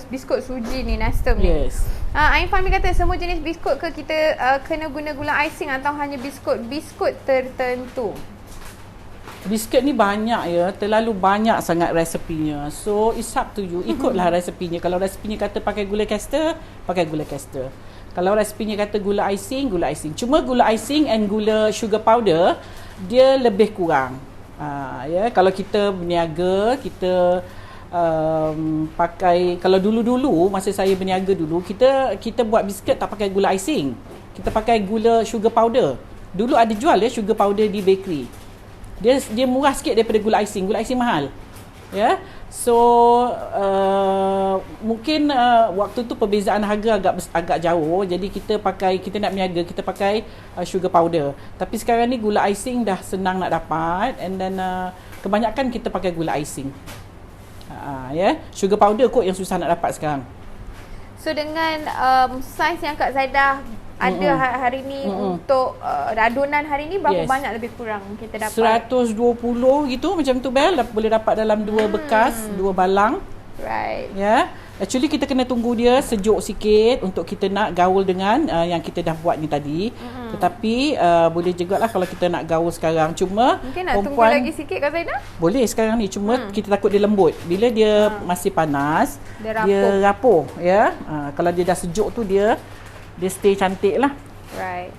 biskut suji ni, nestum ni. Yes. Ain Fahmi kata semua jenis biskut ke kita kena guna gula icing atau hanya biskut tertentu? Biskut ni banyak ya, terlalu banyak sangat resepinya. So it's up to you, ikutlah resepinya. Kalau resepinya kata pakai gula caster, pakai gula caster. Kalau resepinya kata gula icing, gula icing. Cuma gula icing and gula sugar powder dia lebih kurang. Ya, kalau kita berniaga, kita pakai, kalau dulu-dulu masa saya berniaga dulu, kita buat biskut tak pakai gula icing. Kita pakai gula sugar powder. Dulu ada jual ya sugar powder di bakery. Dia murah sikit daripada gula icing. Gula icing mahal. Ya. So mungkin waktu tu perbezaan harga agak jauh. Jadi kita nak berniaga, kita pakai sugar powder. Tapi sekarang ni gula icing dah senang nak dapat, and then kebanyakan kita pakai gula icing. Ya, sugar powder kot yang susah nak dapat sekarang. So dengan saiz yang Kak Zaida ada hari ni untuk adunan hari ni, berapa banyak lebih kurang kita dapat? 120 gitu macam tu Bel, boleh dapat dalam 2 bekas, 2 balang. Right. Ya. Actually kita kena tunggu dia sejuk sikit untuk kita nak gaul dengan yang kita dah buat ni tadi. Tetapi boleh jugalah kalau kita nak gaul sekarang. Cuma mungkin nak tunggu lagi sikit Kak Zaida? Boleh sekarang ni, cuma kita takut dia lembut. Bila dia masih panas, dia rapuh ya. Kalau dia dah sejuk tu dia stay cantik lah. Right.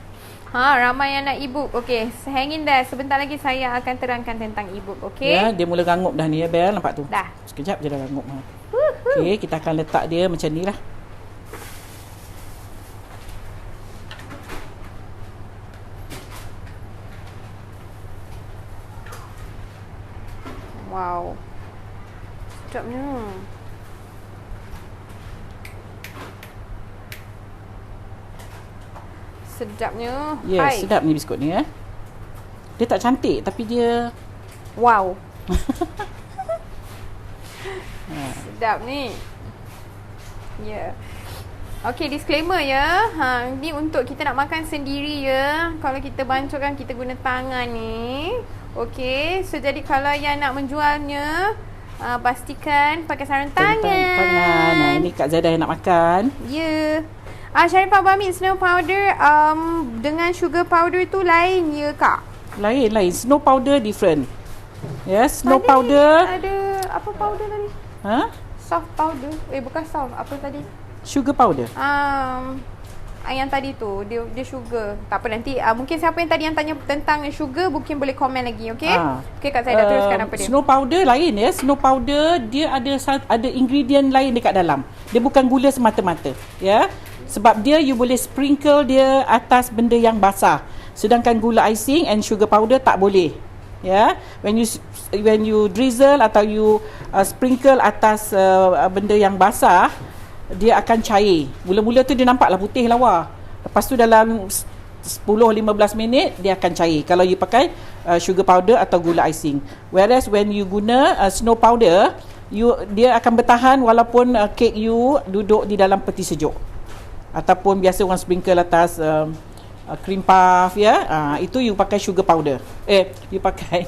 Ramai yang nak e-book. Okay, hang in there. Sebentar lagi saya akan terangkan tentang e-book. Okay. Ya, dia mula rangup dah ni ya Bel, nampak tu? Dah. Sekejap je dah rangup. Okay, kita akan letak dia macam ni lah. Wow. Sedapnya. Sedapnya. Yes, sedap ni biskut ni ya. Dia tak cantik tapi dia wow. Sedap ni. Ya. Okey, disclaimer ya. Ni untuk kita nak makan sendiri ya. Kalau kita bancukan, kita guna tangan ni. Okey, so jadi kalau yang nak menjualnya, pastikan pakai sarung tangan. Nah, ini Kak Zaida yang nak makan. Ya. Sharifah Bamid, snow powder dengan sugar powder tu lain ya Kak? Lain. Snow powder different. Yes, snow tadi powder. Ada apa powder tadi? Soft powder. Bukan soft. Apa tadi? Sugar powder. Yang tadi tu dia sugar. Tak apa, nanti mungkin siapa yang tadi yang tanya tentang sugar mungkin boleh komen lagi, okey? Okey Kak, saya dah teruskan apa dia. Snow powder lain ya. Snow powder dia ada ingredient lain dekat dalam. Dia bukan gula semata-mata, ya. Sebab dia you boleh sprinkle dia atas benda yang basah. Sedangkan gula icing and sugar powder tak boleh. Ya, when you drizzle atau you sprinkle atas benda yang basah, dia akan cair. Mula-mula tu dia nampaklah putih lawa. Lepas tu dalam 10-15 minit dia akan cair kalau you pakai sugar powder atau gula icing. Whereas when you guna snow powder, dia akan bertahan walaupun kek you duduk di dalam peti sejuk. Ataupun biasa orang sprinkle atas cream puff ya. Itu you pakai sugar powder. You pakai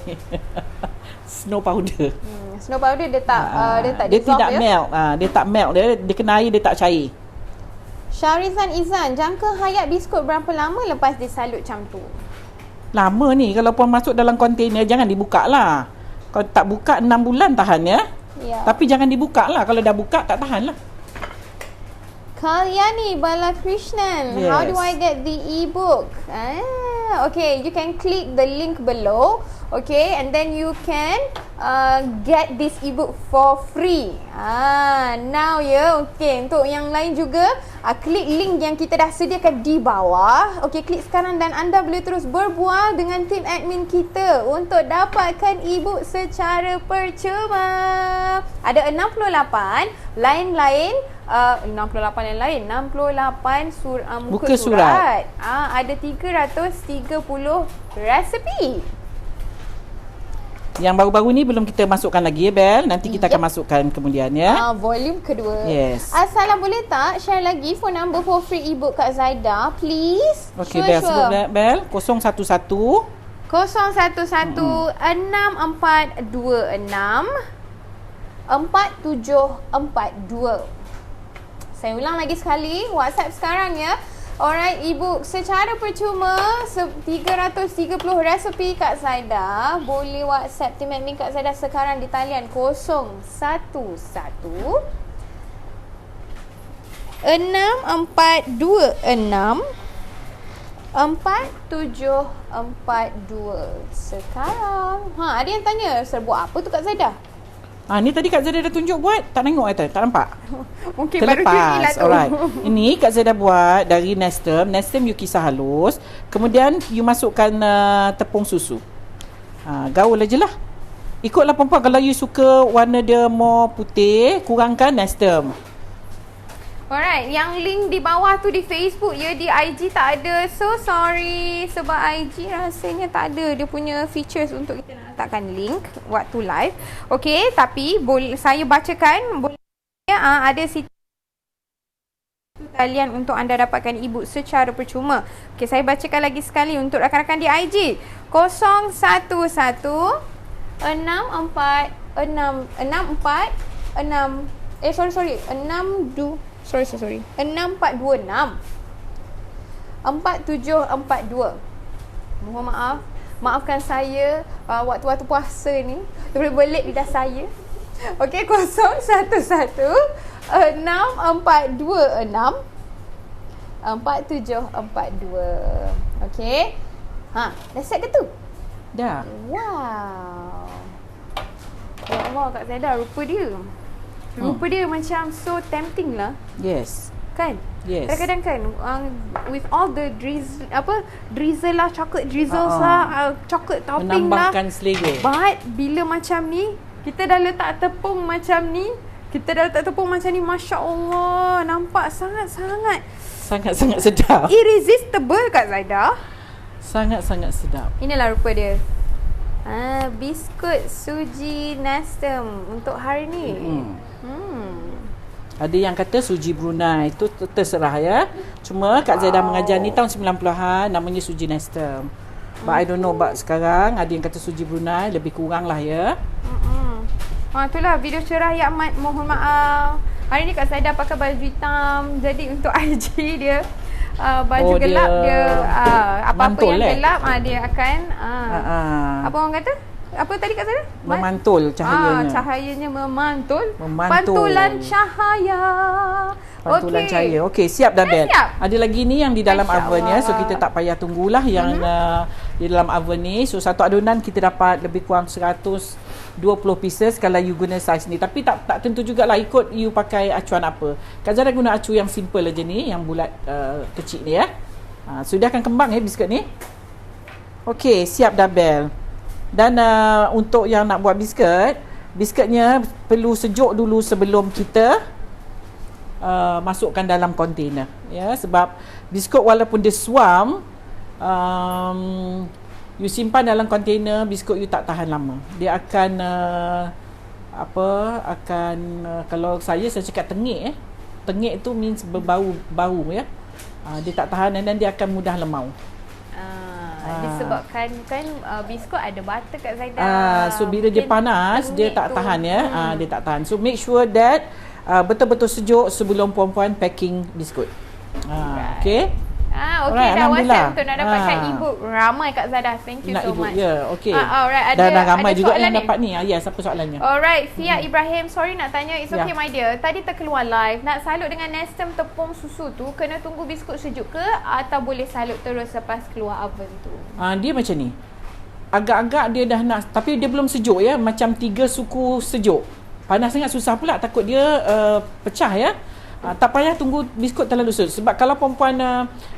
snow powder. Snow powder dia tak dia dissolve tidak ya. melt. Dia tak melt, dia kena air, dia tak cair. Syarizan Izan, jangka hayat biskut berapa lama lepas disalut macam tu? Lama ni kalau puan masuk dalam kontainer jangan dibuka lah. Kalau tak buka 6 bulan tahan ya. Ya. Tapi jangan dibuka lah. Kalau dah buka tak tahan lah. Kalyani Balakrishnan, Yes. how do I get the ebook? Okay, you can click the link below. Okay, and then you can get this ebook for free. Now ya, okay. Untuk yang lain juga, klik link yang kita dah sediakan di bawah. Okay, klik sekarang dan anda boleh terus berbual dengan tim admin kita untuk dapatkan ebook secara percuma. Ada 68 lain-lain. 68 yang lain, 68 muka surat. Ada 330 resepi. Yang baru-baru ni belum kita masukkan lagi ya Bel. Nanti kita akan masukkan kemudian ya. Volume kedua. Yes. Assalam, boleh tak share lagi phone number for free ebook Kak Zaida, please? Okey Bel, sebut Bel 011 011 6426 4742. Saya ulang lagi sekali, WhatsApp sekarang ya. Alright, ebook secara percuma 330 resepi Kak Zaida. Boleh WhatsApp tim admin Kak Zaida sekarang di talian 011 6426 4742 sekarang. Ada yang tanya, buat apa tu Kak Zaida? Ni tadi Kak Zaida dah tunjuk buat. Tak tengok kata? Tak nampak? Mungkin baru cuci lah tu. Alright. Ini Kak Zaida buat dari Nestem. Nestem you kisar halus. Kemudian you masukkan tepung susu. Gaul aja lah. Ikutlah perempuan. Kalau you suka warna dia more putih, kurangkan Nestem. Alright, yang link di bawah tu di Facebook ya, di IG tak ada. So sorry, sebab IG rasanya tak ada dia punya features untuk kita nak letakkan link waktu live. Okay, tapi saya bacakan, boleh ada situ talian untuk anda dapatkan ebook secara percuma. Okay, saya bacakan lagi sekali untuk rakan-rakan di IG. 011 64 6426 4742. Mohon maaf. Maafkan saya waktu-waktu puasa ni berbelit lidah saya. Okey, 011 6426 4742. Okey. Dah set ke tu? Dah. Wow. Ya Allah, Kak Zaida, rupa dia. Rupa dia macam so tempting lah. Yes. Kan? Yes. Kadang-kadang kan with all the drizzle lah, chocolate drizzles lah, chocolate topping lah. Menambahkan selera. But bila macam ni, kita dah letak tepung macam ni, Masya Allah, nampak sangat-sangat sedap. irresistible Kak Zaida. Sangat-sangat sedap. Inilah rupa dia. Biskut suji Nestem untuk hari ni. Ada yang kata suji Brunei, itu terserah ya. Cuma Kak Zaida mengajar ni tahun 90-an, namanya suji Nestem. But I don't know about sekarang. Ada yang kata suji Brunei, lebih kurang lah ya. Itulah video cerah ya Ahmad, mohon maaf. Hari ni Kak Zaida pakai baju hitam. Jadi untuk IG dia baju gelap dia apa-apa yang gelap dia akan apa orang kata? Apa tadi Kak Zaida? Memantul cahayanya. Cahayanya memantul. Pantulan cahaya. Pantulan cahaya. Okey, siap dah Bel. Ada lagi ni yang di dalam oven ya. So kita tak payah tunggulah yang di dalam oven ni. So satu adunan kita dapat lebih kurang 120 pieces kalau you guna saiz ni. Tapi tak tentu jugalah, ikut you pakai acuan apa. Kak Zaida guna acu yang simple aja ni, yang bulat kecil ni ya. Sudah akan kembang ya biskut ni. Okey, siap dah Bel. Dan untuk yang nak buat biskutnya perlu sejuk dulu sebelum kita masukkan dalam kontainer ya, sebab biskut walaupun dia suam, you simpan dalam kontainer, biskut you tak tahan lama. Dia akan kalau saya cakap tengik tengik tu means berbau ya. Dia tak tahan dan dia akan mudah lemau. Disebabkan kan biskut ada butter kat Zaidah. So bila dia panas, dia tak tahan ya. Dia tak tahan. So make sure that betul-betul sejuk sebelum puan-puan packing biskut. Okay. Okey, dah WhatsApp untuk nak dapatkan e-book. Ramai Kak Zaidah. Thank you so much. Ya, okey. Alright, dan ramai juga yang dapat ni. Yes, apa soalannya? Alright, Fia Ibrahim, sorry nak tanya. It's okay my dear. Tadi terkeluar live, nak salut dengan Nestem tepung susu tu, kena tunggu biskut sejuk ke atau boleh salut terus lepas keluar oven tu? Dia macam ni. Agak-agak dia dah nak, tapi dia belum sejuk ya, macam 3 suku sejuk. Panas sangat susah pula, takut dia pecah ya. Tak payah tunggu biskut terlalu sejuk. Sebab kalau perempuan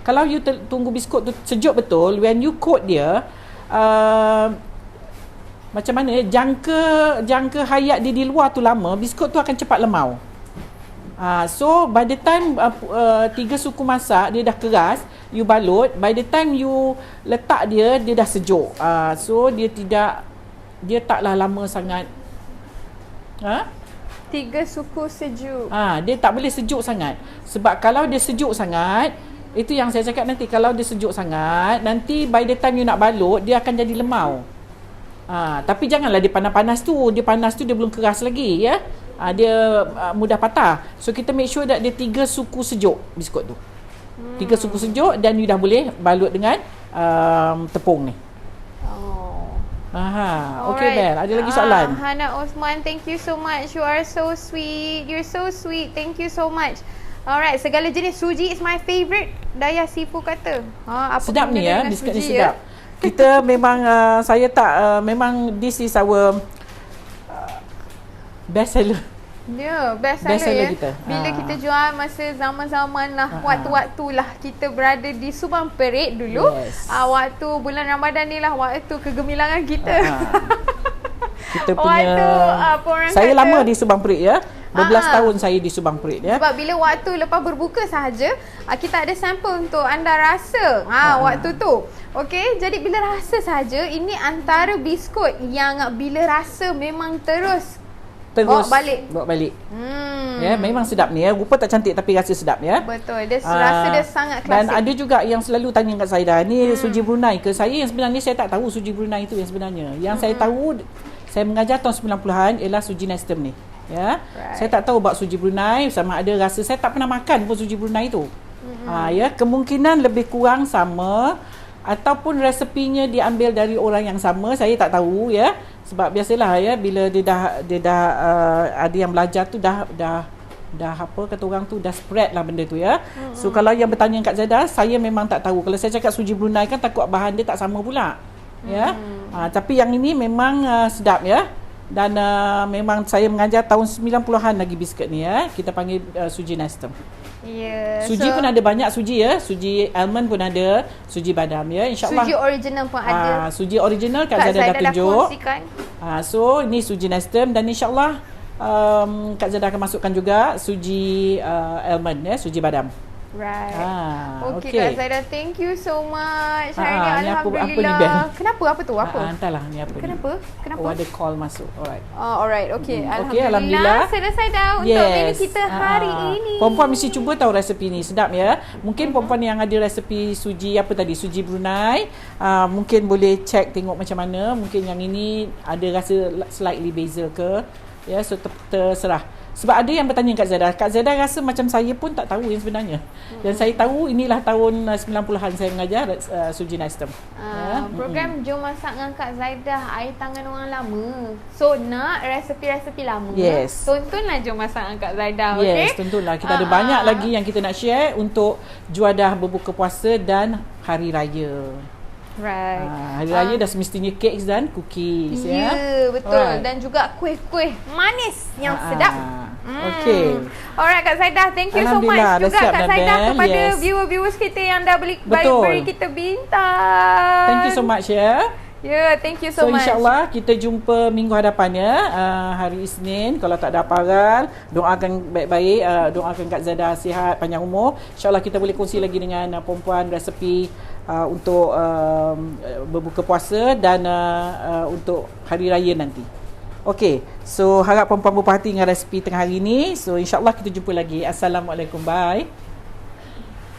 kalau you tunggu biskut tu sejuk betul, when you coat dia macam mana jangka hayat dia di luar tu lama, biskut tu akan cepat lemau. So by the time 3 suku masak dia dah keras, you balut, by the time you letak dia dah sejuk. So dia taklah lama sangat. 3 suku sejuk. Dia tak boleh sejuk sangat. Sebab kalau dia sejuk sangat, itu yang saya cakap nanti, kalau dia sejuk sangat, nanti by the time you nak balut, dia akan jadi lemau. Tapi janganlah dia panas-panas tu. Dia panas tu dia belum keras lagi ya. Dia mudah patah. So kita make sure that dia 3 suku sejuk biskut tu. 3 suku sejuk dan you dah boleh balut dengan tepung ni. Okay Bel, ada lagi soalan? Hana Osman, thank you so much. You are so sweet. You're so sweet. Thank you so much. Alright, segala jenis suji is my favourite. Daya Sifu kata. Sedap ni ya, biskut ni sedap. Kita memang saya tak memang this is our best seller. Ya, best seller kita. Bila kita jual masa zaman-zaman lah, waktu-waktu lah kita berada di Subang Perit dulu. Waktu bulan Ramadan ni lah waktu kegemilangan kita. Kita punya saya kata, lama di Subang Perit ya. 12 tahun saya di Subang Perit ya. Sebab bila waktu lepas berbuka sahaja, kita ada sampel untuk anda rasa waktu tu. Okey, jadi bila rasa sahaja, ini antara biskut yang bila rasa memang terus bawa balik. Ya, memang sedap ni ya. Rupa tak cantik tapi rasa sedap ya. Betul. Dia rasa dia sangat klasik. Dan ada juga yang selalu tanya kat saya, ni suji Brunei ke? Saya yang sebenarnya saya tak tahu suji Brunei itu yang sebenarnya. Yang saya tahu, saya mengajar tahun 90-an ialah suji Nestem ni. Ya. Saya tak tahu bab suji Brunei, sama ada rasa saya tak pernah makan pun suji Brunei tu. Ya, kemungkinan lebih kurang sama ataupun resepinya diambil dari orang yang sama, saya tak tahu ya. Sebab biasalah ya, bila dia dah ada yang belajar tu dah apa kata orang tu dah spread lah benda tu ya. So kalau yang bertanya kat Zaidah, saya memang tak tahu. Kalau saya cakap suji Brunei kan takut bahan dia tak sama pula. Ya. Tapi yang ini memang sedap ya. Dan memang saya mengajar tahun 90-an lagi biskut ni ya. Kita panggil suji Nestem. Suji pun ada banyak suji ya. Suji almond pun ada, suji badam ya. InsyaAllah. Suji original pun ada. Suji original Kak Zaidah dah tunjuk. So ini suji Nestem dan insyaAllah Kak Zaidah akan masukkan juga suji almond ya, suji badam. Right. Okay Kak Zaidah, thank you so much. Hari ni alhamdulillah. Kenapa? Apa tu? Apa? Entahlah ni apa. Kenapa? Ada call masuk. Alright. Alright. Okay. Alhamdulillah. Selesai dah untuk menu kita hari ini. Perempuan mesti cuba tahu resepi ni. Sedap ya. Mungkin perempuan yang ada resepi suji apa tadi? Suji Brunei, mungkin boleh check tengok macam mana. Mungkin yang ini ada rasa slightly beza ke. Ya, so terserah. Sebab ada yang bertanya kat Zaidah. Kak Zaidah rasa macam saya pun tak tahu yang sebenarnya. Dan saya tahu inilah tahun 90-an saya mengajar suji Nestem. Program Jom Masak dengan Kak Zaidah, air tangan orang lama. So nak resepi-resepi lama, tontonlah Jom Masak dengan Kak Zaidah. Yes, tontonlah. Kita ada banyak lagi yang kita nak share untuk juadah berbuka puasa dan hari raya. Right. Hari raya dah semestinya cakes dan cookies ya. Betul. Dan juga kuih-kuih manis yang sedap. Okay. Alright Kak Zaidah, thank you so much juga Kak Zaidah kepada viewer-viewers kita yang dah beri kita bintang. Thank you so much ya. Thank you so much. So insyaAllah kita jumpa minggu hadapan ya. Hari Isnin. Kalau tak ada apa-apa, doakan baik-baik, doakan Kak Zaidah sihat, panjang umur. InsyaAllah kita boleh kongsi lagi dengan perempuan resepi untuk berbuka puasa dan untuk hari raya nanti. Okey, so harap perempuan berhati dengan resepi tengah hari ni. So insyaAllah kita jumpa lagi. Assalamualaikum, bye.